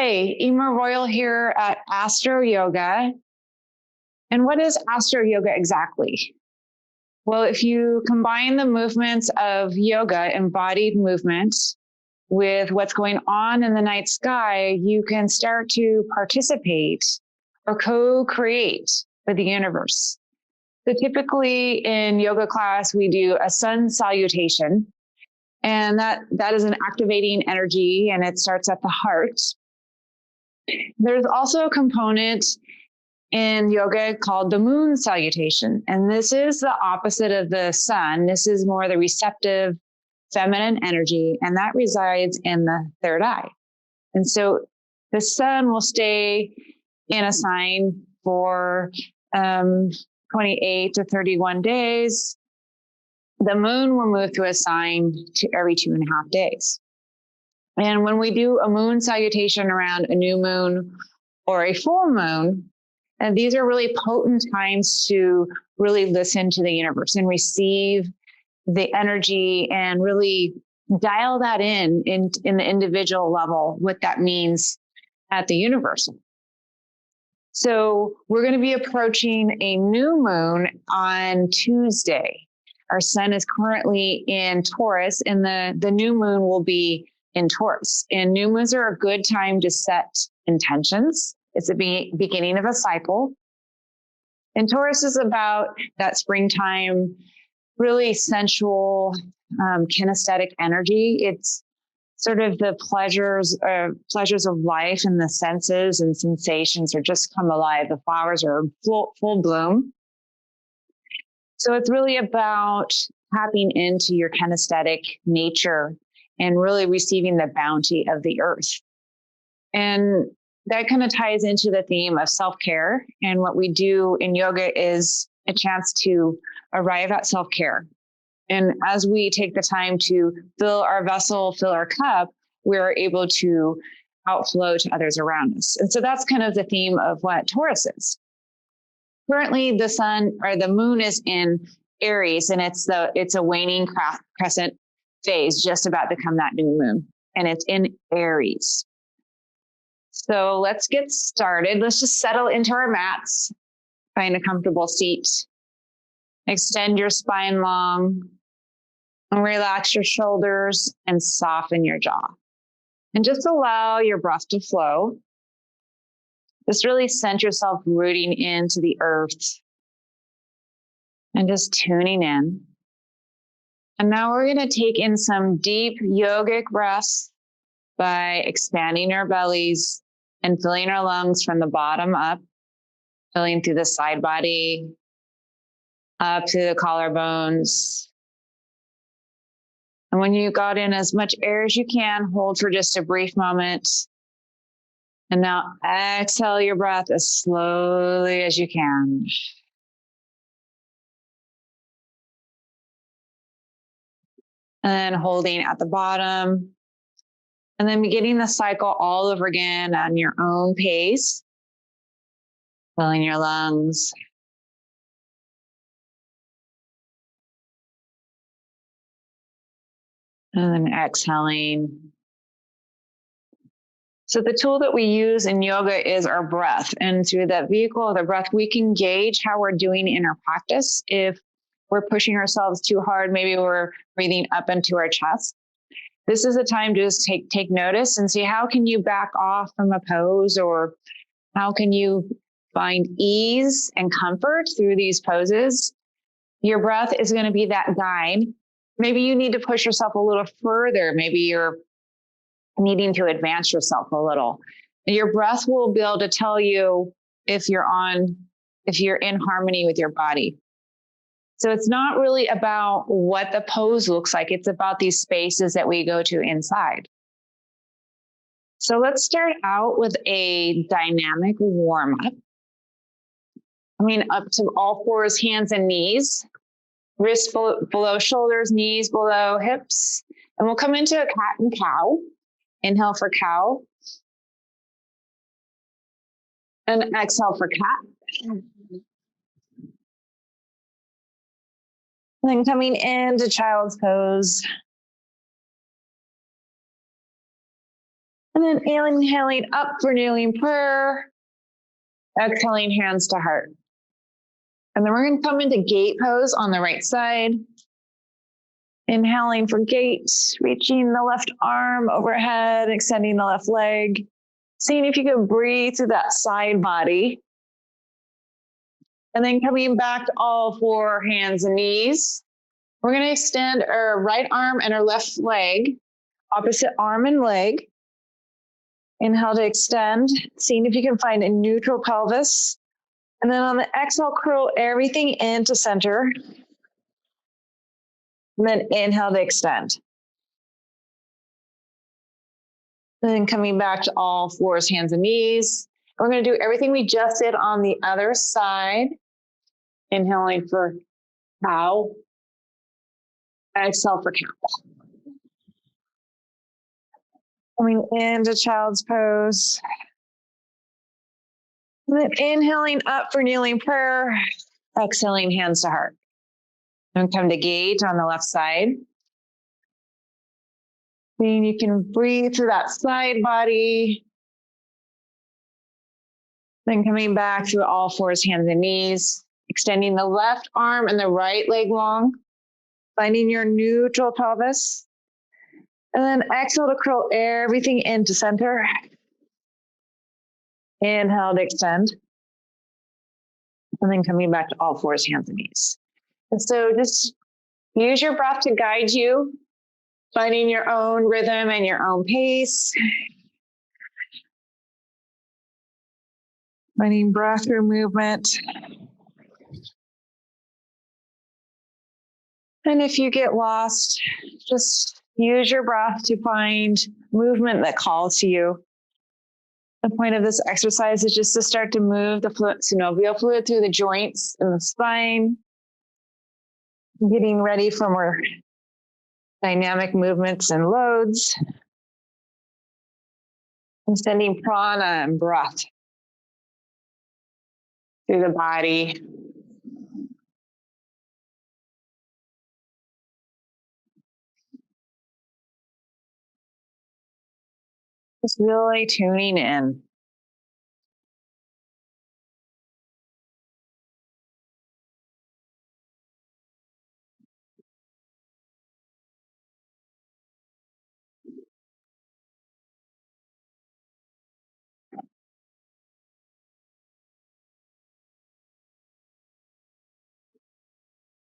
Hi, Emer Royal here at Astro Yoga. And what is Astro Yoga exactly? Well, if you combine the movements of yoga, embodied movements, with what's going on in the night sky, you can start to participate or co-create with the universe. So typically in yoga class, we do a sun salutation, and that is an activating energy, and it starts at the heart. There's also a component in yoga called the moon salutation. And this is the opposite of the sun. This is more the receptive feminine energy, and that resides in the third eye. And so the sun will stay in a sign for 28 to 31 days. The moon will move through a sign to every 2.5 days. And when we do a moon salutation around a new moon or a full moon, and these are really potent times to really listen to the universe and receive the energy and really dial that in the individual level, what that means at the universal. So we're going to be approaching a new moon on Tuesday. Our sun is currently in Taurus, and the new moon will be in Taurus. And new moons are a good time to set intentions. It's the beginning of a cycle. And Taurus is about that springtime, really sensual, kinesthetic energy. It's sort of the pleasures of life, and the senses and sensations are just come alive. The flowers are full bloom. So it's really about tapping into your kinesthetic nature and really receiving the bounty of the earth. And that kind of ties into the theme of self-care. And what we do in yoga is a chance to arrive at self-care. And as we take the time to fill our vessel, fill our cup, we're able to outflow to others around us. And so that's kind of the theme of what Taurus is. Currently, the sun or the moon is in Aries, and it's a waning crescent phase, just about to come that new moon, and it's in Aries. So let's get started. Let's just settle into our mats. Find a comfortable seat. Extend your spine long, and relax your shoulders and soften your jaw. And just allow your breath to flow. Just really send yourself rooting into the earth and just tuning in. And now we're going to take in some deep yogic breaths by expanding our bellies and filling our lungs from the bottom up, filling through the side body, up to the collarbones. And when you got in as much air as you can, hold for just a brief moment. And now exhale your breath as slowly as you can. And then holding at the bottom. And then beginning the cycle all over again on your own pace. Filling your lungs. And then exhaling. So the tool that we use in yoga is our breath. And through that vehicle of the breath, we can gauge how we're doing in our practice. If we're pushing ourselves too hard, maybe we're breathing up into our chest. This is a time to just take notice and see how can you back off from a pose, or how can you find ease and comfort through these poses. Your breath is going to be that guide. Maybe you need to push yourself a little further. Maybe you're needing to advance yourself a little. Your breath will be able to tell you if you're in harmony with your body. So it's not really about what the pose looks like. It's about these spaces that we go to inside. So let's start out with a dynamic warm-up. Up to all fours, hands and knees. Wrists below shoulders, knees below hips. And we'll come into a cat and cow. Inhale for cow. And exhale for cat. And then coming into child's pose. And then inhaling up for kneeling prayer. Exhaling hands to heart. And then we're going to come into gate pose on the right side. Inhaling for gate, reaching the left arm overhead, extending the left leg. Seeing if you can breathe through that side body. And then coming back to all four hands and knees. We're going to extend our right arm and our left leg, opposite arm and leg. Inhale to extend, seeing if you can find a neutral pelvis. And then on the exhale, curl everything into center. And then inhale to extend. Then coming back to all fours, hands and knees. We're going to do everything we just did on the other side. Inhaling for cow. Exhale for cow. Coming into child's pose. And then inhaling up for kneeling prayer. Exhaling hands to heart. And come to gate on the left side. Then you can breathe through that side body. Then coming back through all fours, hands and knees. Extending the left arm and the right leg long. Finding your neutral pelvis. And then exhale to curl everything into center. Inhale to extend. And then coming back to all fours, hands and knees. And so just use your breath to guide you. Finding your own rhythm and your own pace. Finding breath through movement. And if you get lost, just use your breath to find movement that calls to you. The point of this exercise is just to start to move the synovial fluid through the joints and the spine. Getting ready for more dynamic movements and loads. And sending prana and breath through the body. Just really tuning in.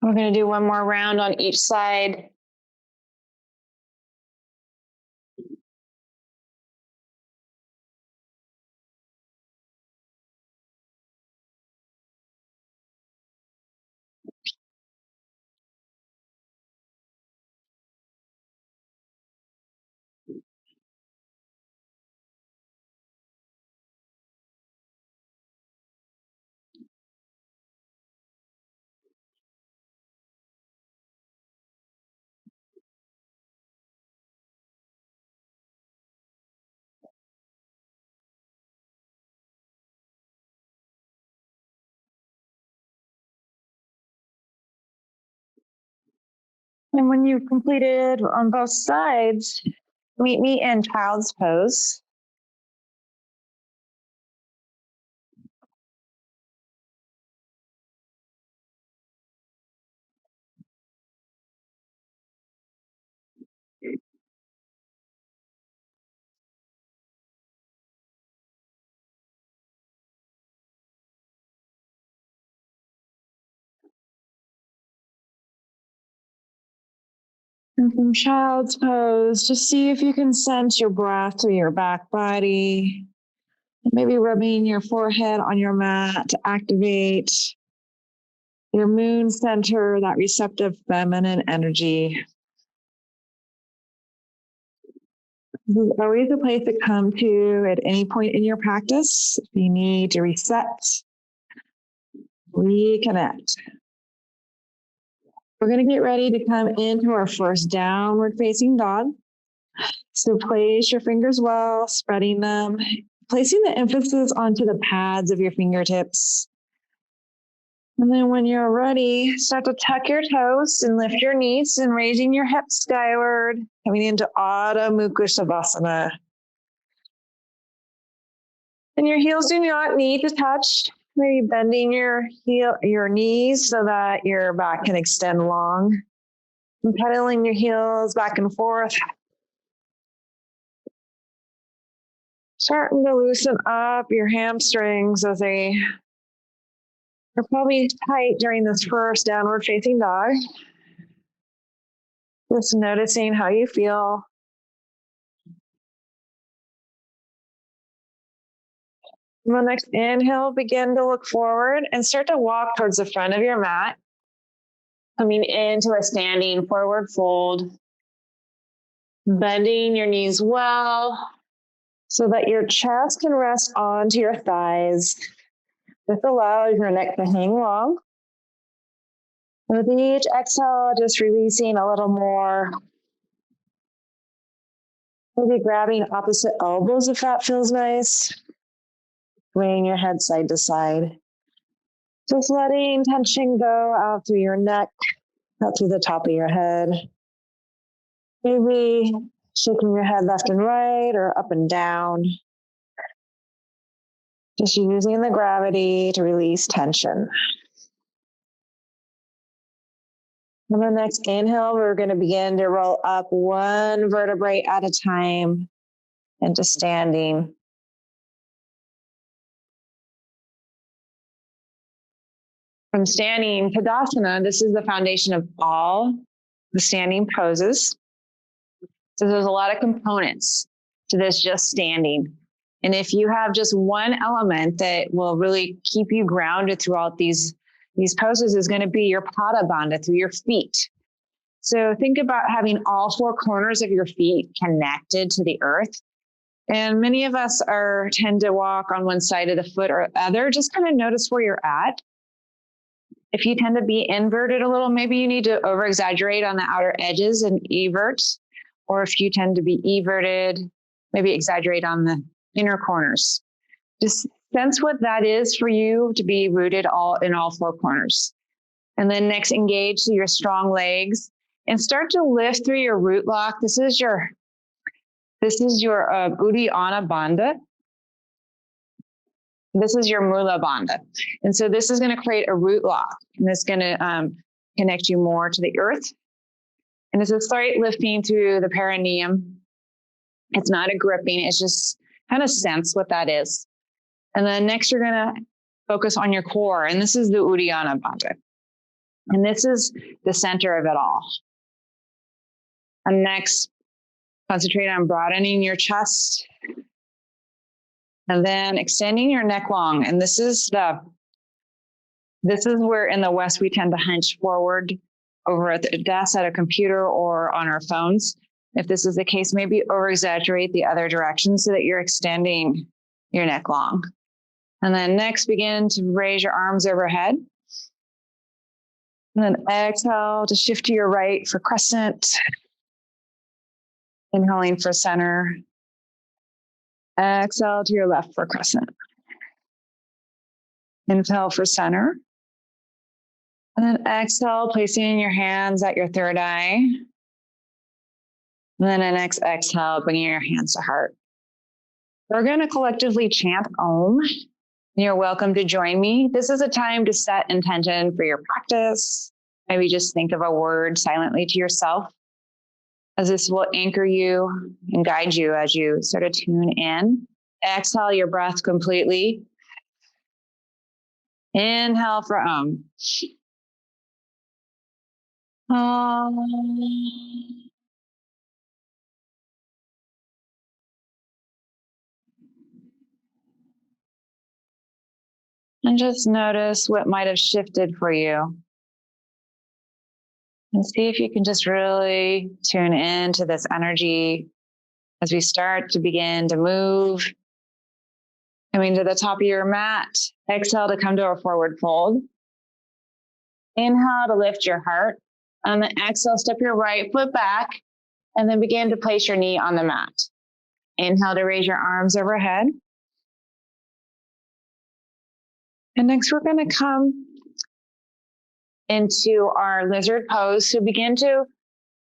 We're going to do one more round on each side. And when you've completed on both sides, meet me in child's pose. And from child's pose, just see if you can sense your breath through your back body. Maybe rubbing your forehead on your mat to activate your moon center, that receptive feminine energy. This is always a place to come to at any point in your practice. If you need to reset, reconnect. We're going to get ready to come into our first downward facing dog. So place your fingers well, spreading them, placing the emphasis onto the pads of your fingertips. And then when you're ready, start to tuck your toes and lift your knees and raising your hips skyward, coming into Adho Mukha Savasana. And your heels do not need to touch. Maybe bending your knees so that your back can extend long. And pedaling your heels back and forth. Starting to loosen up your hamstrings as they're probably tight during this first downward facing dog. Just noticing how you feel. On the next inhale, begin to look forward and start to walk towards the front of your mat, coming into a standing forward fold, bending your knees well so that your chest can rest onto your thighs. This allows your neck to hang long. With each exhale, just releasing a little more. Maybe grabbing opposite elbows if that feels nice. Swaying your head side to side. Just letting tension go out through your neck, out through the top of your head. Maybe shaking your head left and right or up and down. Just using the gravity to release tension. On the next inhale, we're going to begin to roll up one vertebrae at a time into standing. From standing Tadasana, this is the foundation of all the standing poses. So there's a lot of components to this just standing. And if you have just one element that will really keep you grounded throughout these poses is going to be your Pada Bandha through your feet. So think about having all four corners of your feet connected to the earth. And many of us tend to walk on one side of the foot or other. Just kind of notice where you're at. If you tend to be inverted a little, maybe you need to over-exaggerate on the outer edges and evert. Or if you tend to be everted, maybe exaggerate on the inner corners. Just sense what that is for you to be rooted in all four corners. And then next, engage your strong legs and start to lift through your root lock. This is your Uddiyana Bandha. This is your Mula Bandha. And so this is going to create a root lock, and it's going to connect you more to the earth. And it's a slight lifting through the perineum. It's not a gripping. It's just kind of sense what that is. And then next, you're going to focus on your core. And this is the Uddiyana Bandha. And this is the center of it all. And next, concentrate on broadening your chest. And then extending your neck long. And this is where in the West we tend to hunch forward over at the desk at a computer or on our phones. If this is the case, maybe over-exaggerate the other direction so that you're extending your neck long. And then next, begin to raise your arms overhead. And then exhale to shift to your right for crescent. Inhaling for center. Exhale to your left for crescent. Inhale for center. And then exhale, placing your hands at your third eye. And then an exhale, bringing your hands to heart. We're going to collectively chant Om. You're welcome to join me. This is a time to set intention for your practice. Maybe just think of a word silently to yourself, as this will anchor you and guide you as you sort of tune in. Exhale your breath completely. Inhale for Om. Om. And just notice what might have shifted for you. And see if you can just really tune into this energy as we start to begin to move. Coming to the top of your mat. Exhale to come to a forward fold. Inhale to lift your heart. On the exhale, step your right foot back and then begin to place your knee on the mat. Inhale to raise your arms overhead. And next we're going to come into our lizard pose. So begin to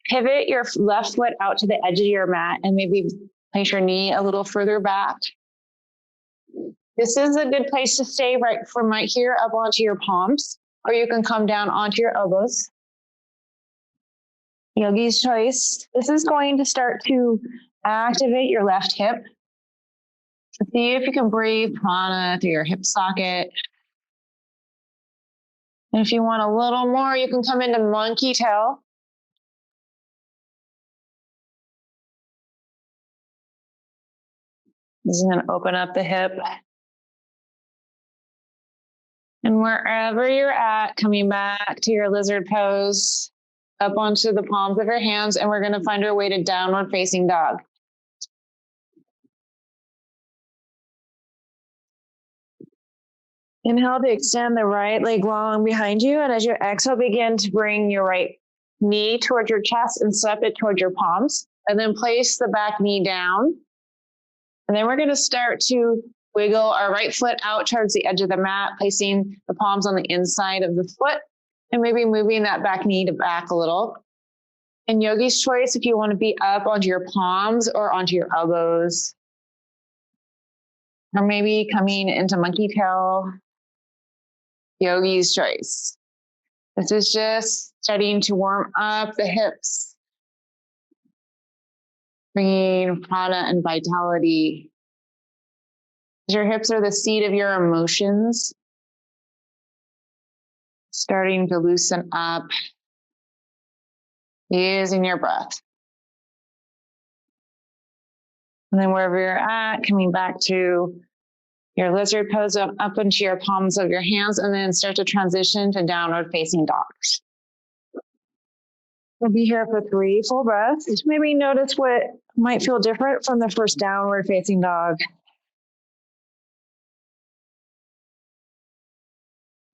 pivot your left foot out to the edge of your mat and maybe place your knee a little further back. This is a good place to stay right from right here up onto your palms, or you can come down onto your elbows. Yogi's choice. This is going to start to activate your left hip. So see if you can breathe prana through your hip socket. And if you want a little more, you can come into monkey tail. This is going to open up the hip. And wherever you're at, coming back to your lizard pose, up onto the palms of your hands, and we're going to find our way to downward facing dog. Inhale to extend the right leg long behind you. And as you exhale, begin to bring your right knee towards your chest and step it towards your palms. And then place the back knee down. And then we're going to start to wiggle our right foot out towards the edge of the mat, placing the palms on the inside of the foot and maybe moving that back knee to back a little. And yogi's choice, if you want to be up onto your palms or onto your elbows, or maybe coming into monkey tail, yogi's choice. This is just starting to warm up the hips, bringing prana and vitality. Your hips are the seat of your emotions, starting to loosen up using your breath. And then wherever you're at, coming back to your lizard pose up into your palms of your hands, and then start to transition to downward facing dogs. We'll be here for 3 full breaths. Maybe notice what might feel different from the first downward facing dog.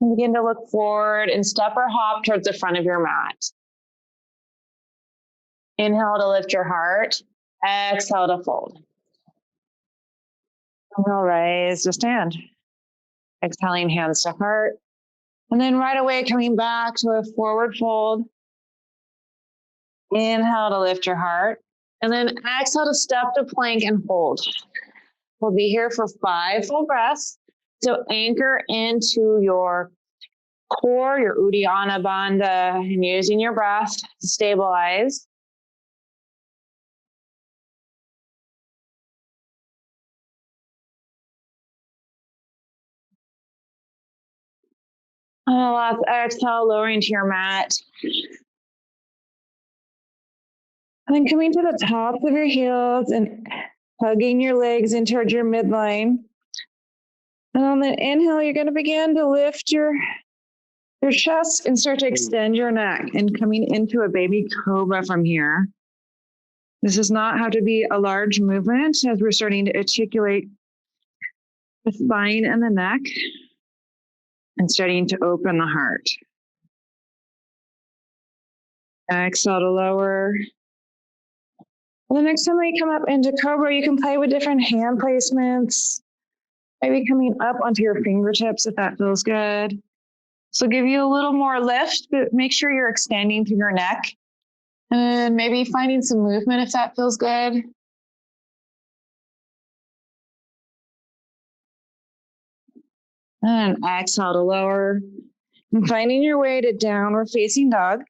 And begin to look forward and step or hop towards the front of your mat. Inhale to lift your heart. Exhale to fold. Inhale, raise to stand. Exhaling, hands to heart. And then right away, coming back to a forward fold. Inhale to lift your heart. And then exhale to step to plank and hold. We'll be here for 5 full breaths. So anchor into your core, your Uddiyana Bandha, and using your breath to stabilize. And last exhale, lowering to your mat. And then coming to the tops of your heels and hugging your legs in towards your midline. And on the inhale, you're going to begin to lift your chest and start to extend your neck and coming into a baby cobra from here. This does not have to be a large movement as we're starting to articulate the spine and the neck and starting to open the heart. Exhale to lower. Well, the next time we come up into cobra, you can play with different hand placements. Maybe coming up onto your fingertips if that feels good. So give you a little more lift, but make sure you're extending through your neck. And maybe finding some movement if that feels good. And exhale to lower. And finding your way to downward facing dog.